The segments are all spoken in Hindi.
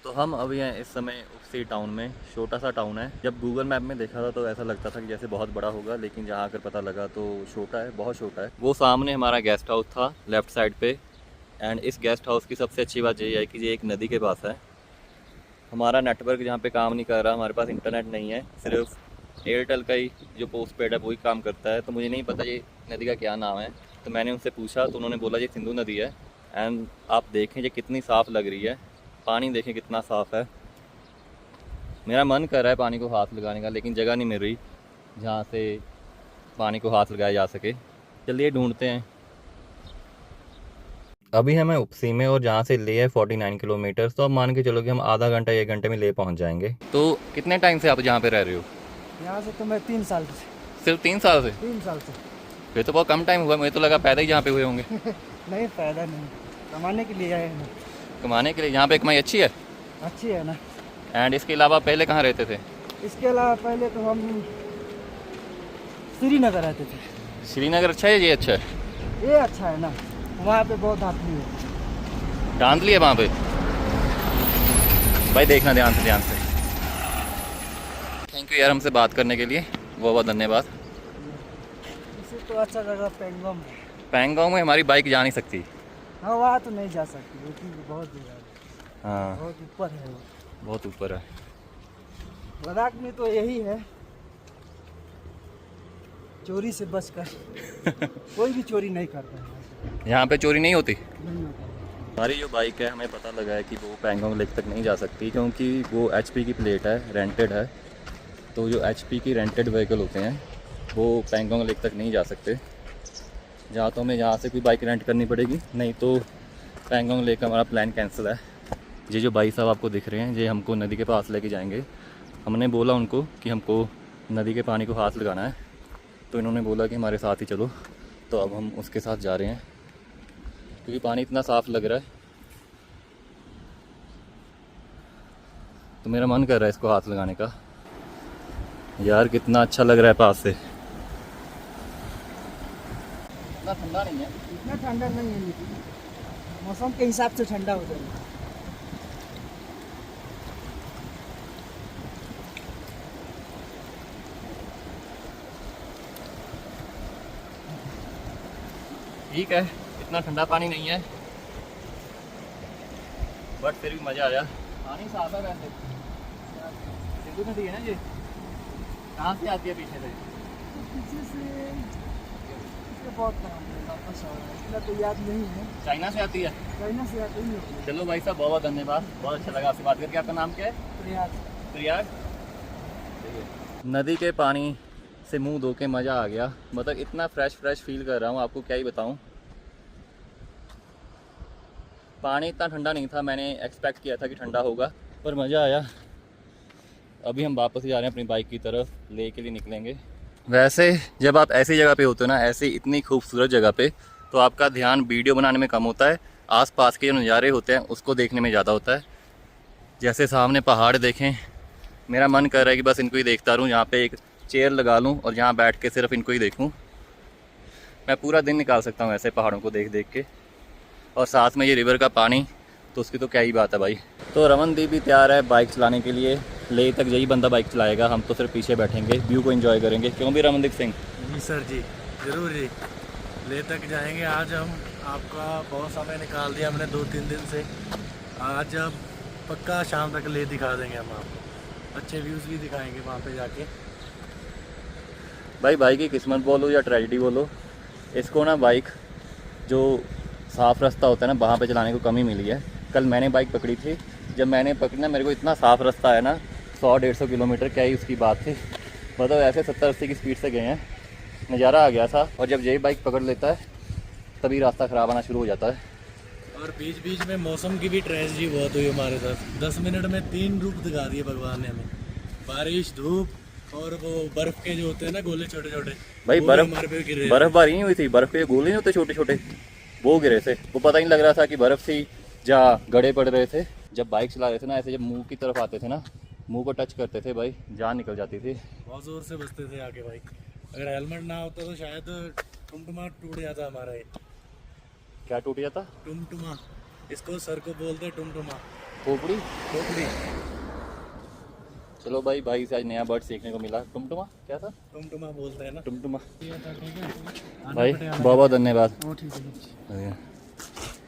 तो हम अभी हैं इस समय उसी टाउन में, छोटा सा टाउन है। जब गूगल मैप में देखा था तो ऐसा लगता था कि जैसे बहुत बड़ा होगा, लेकिन जहाँ आकर पता लगा तो छोटा है, बहुत छोटा है। वो सामने हमारा गेस्ट हाउस था लेफ़्ट साइड पे। एंड इस गेस्ट हाउस की सबसे अच्छी बात ये है कि ये एक नदी के पास है। हमारा नेटवर्क जहाँ पे काम नहीं कर रहा, हमारे पास इंटरनेट नहीं है, सिर्फ एयरटेल का ही जो पोस्ट पेड है वही काम करता है। तो मुझे नहीं पता ये नदी का क्या नाम है, तो मैंने उनसे पूछा तो उन्होंने बोला ये सिंधु नदी है। एंड आप देखें ये कितनी साफ़ लग रही है, पानी देखें कितना साफ़ है। मेरा मन कर रहा है पानी को हाथ लगाने का, लेकिन जगह नहीं मिल रही जहाँ से पानी को हाथ लगाया जा सके। चलिए ढूंढते हैं। अभी हमें उपसी में, और जहाँ से ले है 49 किलोमीटर, तो अब मान के चलो कि हम आधा घंटा 1 घंटे में ले पहुँच जाएंगे। तो कितने टाइम से आप जहाँ पे रह रहे हो? यहाँ से तो मैं 3 साल से। सिर्फ 3 साल से? 3 साल से। फिर तो बहुत कम टाइम हुआ, मुझे तो लगा पैदा ही जहाँ पे हुए होंगे। नहीं, फायदा नहीं, कमाने के लिए आए हैं। कमाने के लिए? यहाँ पे कमाई अच्छी है? अच्छी है ना। एंड इसके अलावा पहले कहाँ रहते थे? इसके अलावा पहले तो हम श्रीनगर रहते थे। श्रीनगर अच्छा है? ये अच्छा है? ये अच्छा है ना, वहाँ पे बहुत धांधली है। धांधली है वहाँ पे? भाई देखना ध्यान से। थैंक यू यार हमसे बात करने के लिए, बहुत बहुत धन्यवाद। इससे तो अच्छा जगह पेंगोंग है। पैंगोंग में हमारी बाइक जा नहीं सकती। हाँ, वहाँ तो नहीं जा सकती क्योंकि बहुत दूर है, हाँ, बहुत ऊपर है वो। बहुत ऊपर है। लद्दाख में तो यही है, चोरी से बचकर कोई भी चोरी नहीं करता है। यहाँ पे चोरी नहीं होती? नहीं होता है। हमारी जो बाइक है, हमें पता लगा है कि वो पैंगोंग लेक तक नहीं जा सकती, क्योंकि वो HP की प्लेट है, रेंटेड है। तो जो HP की रेंटेड व्हीकल होते हैं वो पैंगोंग लेक तक नहीं जा सकते। जहाँ तो हमें यहाँ से कोई बाइक रेंट करनी पड़ेगी, नहीं तो पैंगोंग लेक का हमारा प्लान कैंसिल है। ये जो भाई साहब आपको दिख रहे हैं, ये हमको नदी के पास लेके जाएंगे। हमने बोला उनको कि हमको नदी के पानी को हाथ लगाना है, तो इन्होंने बोला कि हमारे साथ ही चलो। तो अब हम उसके साथ जा रहे हैं, क्योंकि पानी इतना साफ़ लग रहा है तो मेरा मन कर रहा है इसको हाथ लगाने का। यार कितना अच्छा लग रहा है पास से। इतना ठंडा नहीं है। इतना ठंडा नहीं है, लेकिन मौसम के हिसाब से ठंडा हो जाएगा। ठीक है, इतना ठंडा पानी नहीं है, बट फिर भी मज़ा आया। पानी साफ है वैसे। सिंधु नदी है ना ये? कहाँ से आती है पीछे से? पीछे से इसके बहुत नाम है, वापस आ रहा है, इतना तो याद नहीं है। चाइना से आती है? चाइना से आते ही होती है। चलो भाई साहब, बहुत बहुत धन्यवाद, बहुत अच्छा लगा आपसे बात करके। आपका नाम क्या है? प्रयाग। प्रयाग। नदी के पानी से मुंह धो के मज़ा आ गया, मतलब इतना फ्रेश फील कर रहा हूँ, आपको क्या ही बताऊँ। पानी इतना ठंडा नहीं था, मैंने एक्सपेक्ट किया था कि ठंडा होगा, पर मज़ा आया। अभी हम वापस ही जा रहे हैं अपनी बाइक की तरफ, ले के लिए निकलेंगे। वैसे जब आप ऐसी जगह पे होते हो ना, ऐसी इतनी खूबसूरत जगह पे, तो आपका ध्यान वीडियो बनाने में कम होता है, आसपास के जो नज़ारे होते हैं उसको देखने में ज़्यादा होता है। जैसे सामने पहाड़ देखें, मेरा मन कर रहा है कि बस इनको ही देखता रहूँ, यहाँ पे एक चेयर लगा लूँ और यहाँ बैठ के सिर्फ इनको ही देखूँ। मैं पूरा दिन निकाल सकता हूँ ऐसे पहाड़ों को देख देख के, और साथ में ये रिवर का पानी, तो उसकी तो क्या ही बात है भाई। तो रमनदीप भी तैयार है बाइक चलाने के लिए, ले तक यही बंदा बाइक चलाएगा, हम तो सिर्फ पीछे बैठेंगे, व्यू को एंजॉय करेंगे। क्यों भी रमनदीप सिंह? जी सर जी, ज़रूर जी। ले तक जाएंगे आज हम। आपका बहुत समय निकाल दिया हमने 2-3 दिन से। आज अब पक्का शाम तक ले दिखा देंगे हम आपको, अच्छे व्यूज़ भी दिखाएंगे वहाँ पे जाके। भाई की किस्मत बोलो या ट्रेजिडी बोलो, इसको ना बाइक जो साफ़ रास्ता होता है ना, वहाँ पे चलाने को कमी मिली है। कल मैंने बाइक पकड़ी थी, जब मैंने पकड़ी ना, मेरे को इतना साफ़ रास्ता है ना, 100-150 किलोमीटर क्या ही उसकी बात थी, मतलब ऐसे 70-80 की स्पीड से गए हैं, नज़ारा आ गया था। और जब यही बाइक पकड़ लेता है तभी रास्ता ख़राब आना शुरू हो जाता है। और बीच बीच में मौसम की भी ट्रेजिडी बहुत हुई हमारे साथ। 10 मिनट में 3 रूप दिखा दिए भगवान ने हमें, बारिश, धूप और वो बर्फ़ के जो होते हैं ना गोले छोटे छोटे, भाई वो भी हमारे पे गिरे। बर्फ़बारी नहीं हुई थी, बर्फ़ के गोले नहीं होते छोटे छोटे, वो गिरे थे। वो पता नहीं लग रहा था कि बर्फ़ थी या गड़े पड़ रहे थे। जब बाइक चला रहे थे ना, ऐसे जब मुंह की तरफ आते थे ना, मुंह को टच करते थे भाई, जान निकल जाती थी। बहुत ज़ोर से बजते थे आके भाई। अगर हेलमेट ना होता तो शायद टुमटुमा टूट जाता हमारा। ये क्या टूट जाता? टुमटुमा, इसको सर को बोलते हैं टुमटुमा। खोपड़ी। खोपड़ी। चलो भाई, भाई से आज नया वर्ड सीखने को मिला। टुमटुमा क्या था? टुमटुमा बोलते हैं ना। टुमटुमा। ठीक है। भाई बहुत बहुत धन्यवाद। वो ठीक है।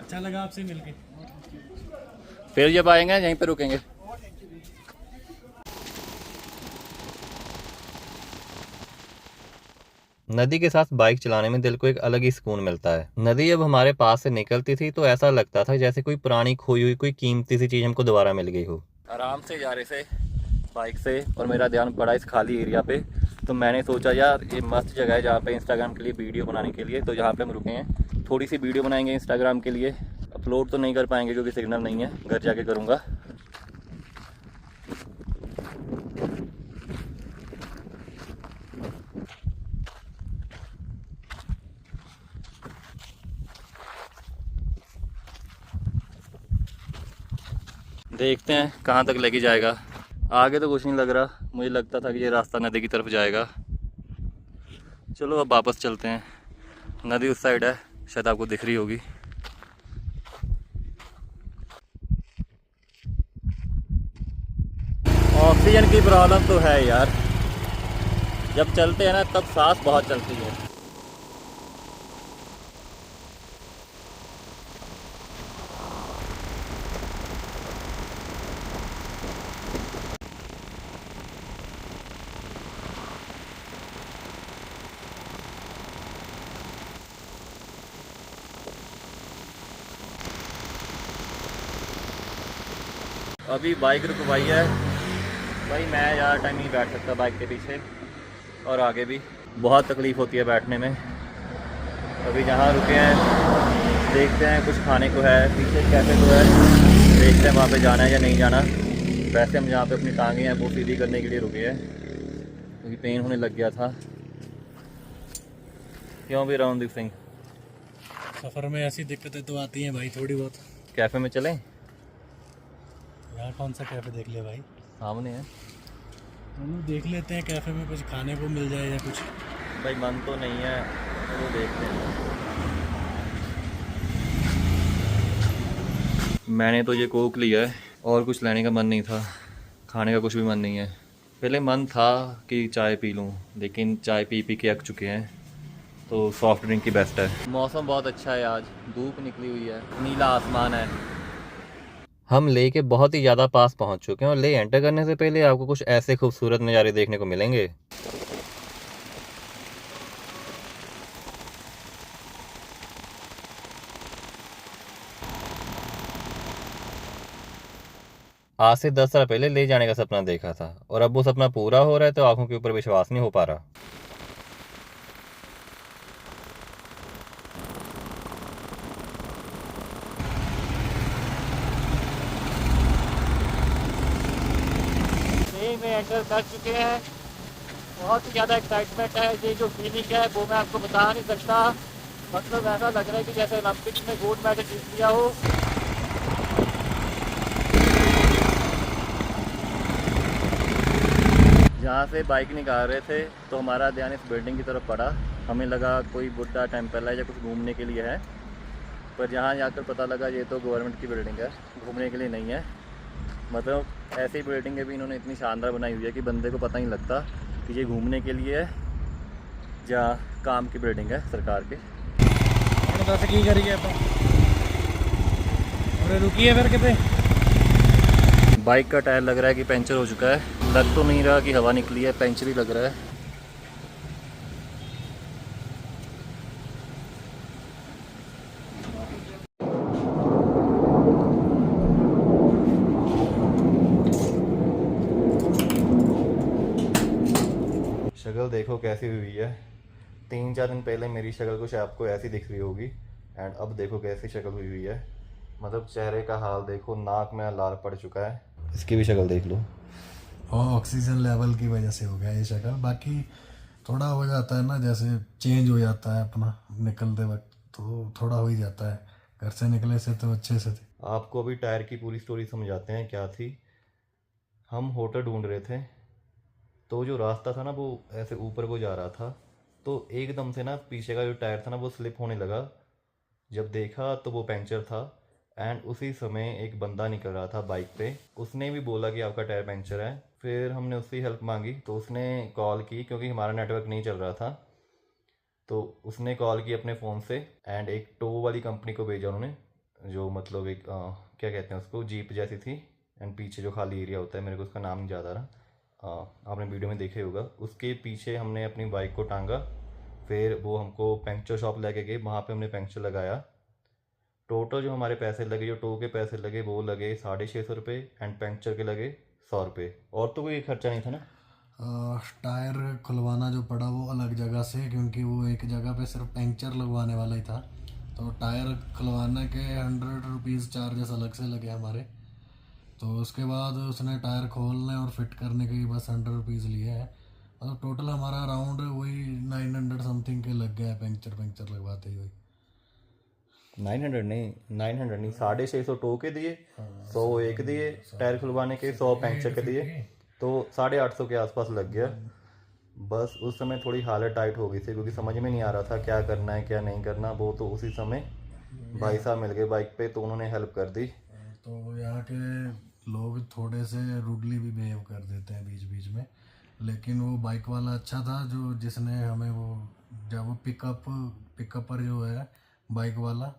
अच्छा लगा आपसे मिलके। फिर जब आएंगे यहीं पे रुकेंगे। नदी के साथ बाइक चलाने में दिल को एक अलग ही सुकून मिलता है। नदी जब हमारे पास से निकलती थी तो ऐसा लगता था जैसे कोई पुरानी खोई हुई कोई कीमती सी चीज़ हमको दोबारा मिल गई हो। आराम से जा रहे थे बाइक से और मेरा ध्यान पड़ा इस खाली एरिया पे। तो मैंने सोचा यार ये मस्त जगह है जहाँ पे इंस्टाग्राम के लिए वीडियो बनाने के लिए। तो जहाँ पे हम रुके हैं थोड़ी सी वीडियो बनाएंगे इंस्टाग्राम के लिए। अपलोड तो नहीं कर पाएंगे क्योंकि सिग्नल नहीं है, घर जाके करूँगा। देखते हैं कहाँ तक लेके जाएगा। आगे तो कुछ नहीं लग रहा, मुझे लगता था कि ये रास्ता नदी की तरफ जाएगा। चलो अब वापस चलते हैं। नदी उस साइड है, शायद आपको दिख रही होगी। ऑक्सीजन की प्रॉब्लम तो है यार, जब चलते हैं ना तब सांस बहुत चलती है। अभी बाइक रुकवाई है भाई, मैं ज़्यादा टाइम नहीं बैठ सकता बाइक के पीछे, और आगे भी बहुत तकलीफ़ होती है बैठने में। अभी जहाँ रुके हैं देखते हैं कुछ खाने को है, पीछे कैफ़े तो है, देखते हैं वहाँ पे जाना है या नहीं जाना। वैसे हम जहाँ पे अपनी टांगें हैं वो सीधी करने के लिए रुके हैं क्योंकि पेन होने लग गया था। क्यों भी रणदीप सिंह? सफ़र में ऐसी दिक्कतें तो आती हैं भाई थोड़ी बहुत। कैफ़े में चलें? यहाँ कौन सा कैफ़े देख लिया भाई? सामने है। चलो देख लेते हैं, कैफ़े में कुछ खाने को मिल जाए या कुछ। भाई मन तो नहीं है, वो देखते हैं। मैंने तो ये कोक लिया है और कुछ लेने का मन नहीं था, खाने का कुछ भी मन नहीं है। पहले मन था कि चाय पी लूँ, लेकिन चाय पी पी के अक चुके हैं, तो सॉफ्ट ड्रिंक ही बेस्ट है। मौसम बहुत अच्छा है आज, धूप निकली हुई है, नीला आसमान है। हम ले के बहुत ही ज़्यादा पास पहुंच चुके हैं और ले एंटर करने से पहले आपको कुछ ऐसे खूबसूरत नज़ारे देखने को मिलेंगे। आज से 10 साल पहले ले जाने का सपना देखा था और अब वो सपना पूरा हो रहा है तो आंखों के ऊपर विश्वास नहीं हो पा रहा। में एंटर कर चुके हैं, बहुत ही ज़्यादा एक्साइटमेंट है। ये जो फीलिंग है वो मैं आपको बता नहीं सकता। मतलब ऐसा लग रहा है कि जैसे ओलंपिक्स में गोल्ड मेडल जीत लिया हो। जहाँ से बाइक निकाल रहे थे तो हमारा ध्यान इस बिल्डिंग की तरफ पड़ा। हमें लगा कोई बुद्धा टेम्पल है या कुछ घूमने के लिए है, पर यहाँ जाकर पता लगा ये तो गवर्नमेंट की बिल्डिंग है, घूमने के लिए नहीं है। मतलब ऐसी बिल्डिंगें भी इन्होंने इतनी शानदार बनाई हुई है कि बंदे को पता नहीं लगता कि ये घूमने के लिए है या काम की बिल्डिंग है सरकार के। दस की करिए और रुकिए फिर कितने। बाइक का टायर लग रहा है कि पंचर हो चुका है, लग तो नहीं रहा कि हवा निकली है, पंचर ही लग रहा है। शक्ल देखो कैसी हुई है। 3-4 दिन पहले मेरी शक्ल कुछ आपको ऐसी दिख रही होगी एंड अब देखो कैसी शक्ल हुई है। मतलब चेहरे का हाल देखो, नाक में लाल पड़ चुका है। इसकी भी शक्ल देख लो। और ऑक्सीजन लेवल की वजह से हो गया ये शक्ल। बाकी थोड़ा हो जाता है ना, जैसे चेंज हो जाता है अपना निकलते वक्त, तो थोड़ा हो ही जाता है। घर से निकले से तो अच्छे से थे। आपको अभी टायर की पूरी स्टोरी समझाते हैं क्या थी। हम होटल ढूंढ रहे थे तो जो रास्ता था ना वो ऐसे ऊपर को जा रहा था, तो एकदम से ना पीछे का जो टायर था ना वो स्लिप होने लगा। जब देखा तो वो पंचर था एंड उसी समय एक बंदा निकल रहा था बाइक पे, उसने भी बोला कि आपका टायर पंक्चर है। फिर हमने उससे हेल्प मांगी तो उसने कॉल की, क्योंकि हमारा नेटवर्क नहीं चल रहा था, तो उसने कॉल की अपने फ़ोन से एंड एक टो वाली कंपनी को भेजा उन्होंने, जो मतलब एक क्या कहते हैं उसको, जीप जैसी थी एंड पीछे जो खाली एरिया होता है, मेरे को उसका नाम नहीं याद आ रहा, आपने वीडियो में देखे होगा। उसके पीछे हमने अपनी बाइक को टांगा, फिर वो हमको पंक्चर शॉप लेके गए, वहाँ पे हमने पंक्चर लगाया। टोटल जो हमारे पैसे लगे, जो टो के पैसे लगे, वो लगे 650 रुपये एंड पंक्चर के लगे 100 रुपये। और तो कोई खर्चा नहीं था ना? टायर खुलवाना जो पड़ा वो अलग जगह से, क्योंकि वो एक जगह पे सिर्फ पंक्चर लगवाने वाला ही था, तो टायर खुलवाने के 100 रुपीज़ चार्जेस अलग से लगे हमारे। तो उसके बाद उसने टायर खोलने और फिट करने के बस 100 रुपीज़ लिए हैं। मतलब टोटल हमारा अराउंड वही 900 समथिंग के लग गया है पंक्चर लगवाते ही। वही 900 नहीं, 650 टो के दिए, 100 एक दिए टायर खुलवाने के, 100 पंक्चर के दिए, तो 850 के आसपास लग गया। बस उस समय थोड़ी हालत टाइट हो गई थी, क्योंकि समझ में नहीं आ रहा था क्या करना है क्या नहीं करना। वो तो उसी समय भाई साहब मिल गए बाइक पे, तो उन्होंने हेल्प कर दी। तो यहाँ के लोग थोड़े से रूडली भी बिहेव कर देते हैं बीच बीच में, लेकिन वो बाइक वाला अच्छा था, जो जिसने हमें वो जब वो पिकअपर जो है बाइक वाला,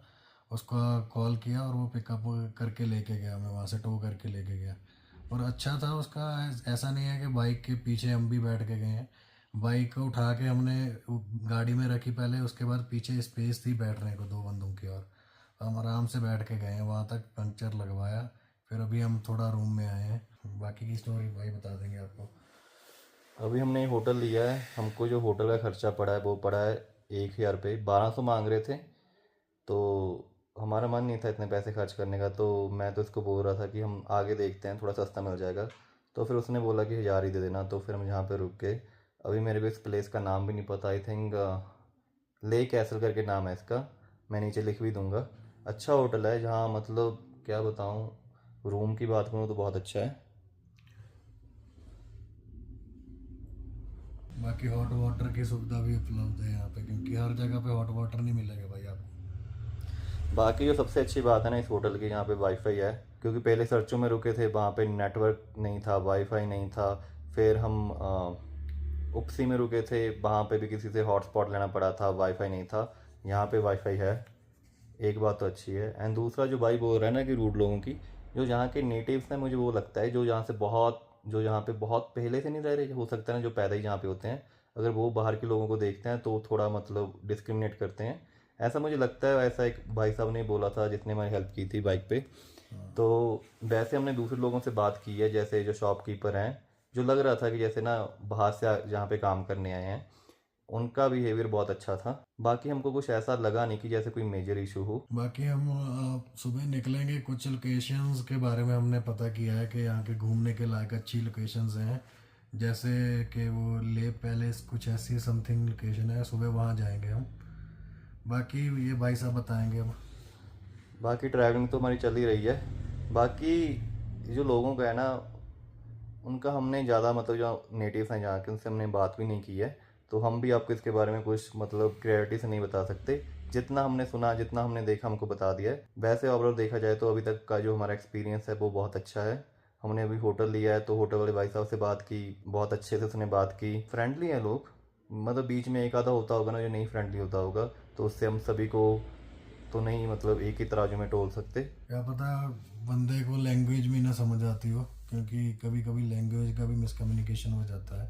उसका कॉल किया और वो पिकअप करके लेके गया, हमें वहाँ से टो करके लेके गया। और अच्छा था उसका, ऐसा नहीं है कि बाइक के पीछे हम भी बैठ के गए हैं। बाइक को उठा के हमने गाड़ी में रखी पहले, उसके बाद पीछे स्पेस थी बैठने को 2 बंदों की, और हम आराम से बैठ के गए हैं वहाँ तक, पंक्चर लगवाया। फिर अभी हम थोड़ा रूम में आए हैं, बाकी की स्टोरी भाई बता देंगे आपको। अभी हमने होटल लिया है, हमको जो होटल का खर्चा पड़ा है वो पड़ा है 1000 रुपये। 1200 मांग रहे थे, तो हमारा मन नहीं था इतने पैसे खर्च करने का, तो मैं तो इसको बोल रहा था कि हम आगे देखते हैं, थोड़ा सस्ता मिल जाएगा। तो फिर उसने बोला कि 1000 ही दे देना, तो फिर हम यहाँ पे रुक गए। अभी मेरे को इस प्लेस का नाम भी नहीं पता, आई थिंक ले कैसल करके नाम है इसका, मैं नीचे लिख भी दूँगा। अच्छा होटल है, जहाँ मतलब क्या बताऊँ, रूम की बात करूँ तो बहुत अच्छा है। बाकी हॉट वाटर की सुविधा भी उपलब्ध है यहाँ पे, क्योंकि हर जगह पे हॉट वाटर नहीं मिलेगा भाई आपको। बाकी जो सबसे अच्छी बात है ना इस होटल की, यहाँ पे वाईफाई है, क्योंकि पहले सर्चों में रुके थे, वहाँ पे नेटवर्क नहीं था, वाईफाई नहीं था। फिर हम उपसी में रुके थे, वहाँ पे भी किसी से हॉटस्पॉट लेना पड़ा था, वाईफाई नहीं था। यहाँ पे वाईफाई है, एक बात तो अच्छी है। एंड दूसरा जो भाई बोल रहा है ना कि रूड लोगों की, जो यहाँ के नेटिव्स हैं, मुझे वो लगता है जो यहाँ पे बहुत पहले से नहीं रह रहे, हो सकता है ना जो पैदा ही यहाँ पे होते हैं, अगर वो बाहर के लोगों को देखते हैं तो थोड़ा मतलब डिस्क्रिमिनेट करते हैं, ऐसा मुझे लगता है। ऐसा एक भाई साहब ने बोला था जिसने हमारी हेल्प की थी बाइक पे। तो वैसे हमने दूसरे लोगों से बात की है, जैसे जो शॉपकीपर हैं, जो लग रहा था कि जैसे ना बाहर से जहाँ पे काम करने आए हैं, उनका बिहेवियर बहुत अच्छा था। बाकी हमको कुछ ऐसा लगा नहीं कि जैसे कोई मेजर इशू हो। बाकी हम सुबह निकलेंगे, कुछ लोकेशंस के बारे में हमने पता किया है कि यहाँ के घूमने के लायक अच्छी लोकेशंस हैं, जैसे कि वो ले पैलेस कुछ ऐसी समथिंग लोकेशन है, सुबह वहाँ जाएंगे हम। बाकी ये भाई साहब बताएंगे अब। बाकी ट्रैवलिंग तो हमारी चल ही रही है। बाकी जो लोगों का है ना, उनका हमने ज़्यादा मतलब जो नेटिव्स हैं जहाँ के, उनसे हमने बात भी नहीं की है, तो हम भी आपको इसके बारे में कुछ मतलब क्लैरिटी से नहीं बता सकते। जितना हमने सुना, जितना हमने देखा, हमको बता दिया है। वैसे ओवरऑल देखा जाए तो अभी तक का जो हमारा एक्सपीरियंस है वो बहुत अच्छा है। हमने अभी होटल लिया है, तो होटल वाले भाई साहब से बात की, बहुत अच्छे से उसने बात की, फ्रेंडली हैं लोग। मतलब बीच में एक आधा होता होगा ना जो नहीं फ्रेंडली होता होगा, तो उससे हम सभी को तो नहीं मतलब एक ही तराजू में तोल सकते। क्या पता बंदे को लैंग्वेज भी ना समझ आती हो, क्योंकि कभी कभी लैंग्वेज का भी मिसकम्युनिकेशन हो जाता है,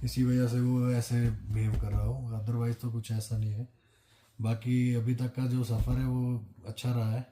इसी वजह से वो ऐसे बिहेव कर रहा हो, अदरवाइज तो कुछ ऐसा नहीं है। बाकी अभी तक का जो सफ़र है वो अच्छा रहा है।